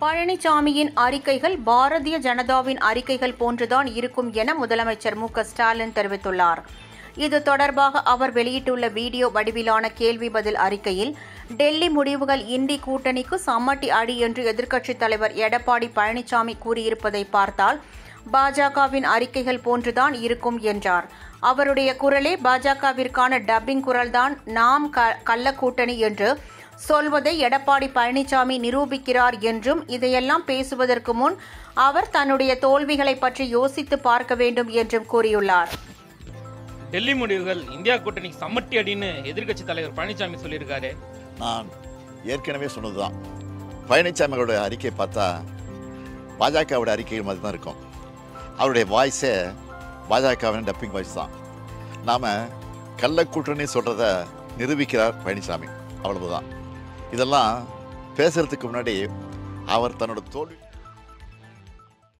பழனிசாமியின் அறிக்கைகள் பாரதிய ஜனதாவின் அறிக்கைகள் போன்றுதான் இருக்கும் என முதலமைச்சர் மு.க.ஸ்டாலின் தெரிவித்துள்ளார். இது தொடர்பாக அவர் வெளியிட்டுள்ள வீடியோ வடிவிலான கேள்வி பதில் அறிக்கையில், டெல்லி முடிவுகள் இந்தி கூட்டணிக்கு சம்மட்டி அடி என்று எதிர்க்கட்சித் தலைவர் எடப்பாடி பழனிசாமி கூறியிருப்பதை பார்த்தால் பாஜகவின் அறிக்கைகள் போன்றுதான் இருக்கும் என்றார். அவருடைய குரலே பாஜகவிற்கான டப்பிங் குரல்தான். நாம் கள்ள கூட்டணி என்று சொல்வதை எடப்பாடி பழனிசாமி நிரூபிக்கிறார் என்றும், இதையெல்லாம் பேசுவதற்கு முன் அவர் தன்னுடைய தோல்விகளை பற்றி யோசித்து பார்க்க வேண்டும் என்றும் கூறியுள்ளார். டெல்லி முடிவுகள் இந்தியா கூட்டணிக்கு சம்மட்டி அடின்னு எதிர்க்கட்சி தலைவர் பழனிசாமி சொல்லியிருக்காரு. நான் ஏற்கனவே சொன்னதுதான். பழனிசாமியோட அறிக்கையை பார்த்தா பாஜகவோட அறிக்கைகள் மாதிரி தான் இருக்கும். அவருடைய வாய்ஸே பாஜகவின் டப்பிங் வாய்ஸ் தான். நாம் கள்ள கூட்டணி சொல்கிறத நிரூபிக்கிறார் பழனிசாமி, அவ்வளவுதான். இதெல்லாம் பேசுறதுக்கு முன்னாடி அவர் தன்னோட தோல்வி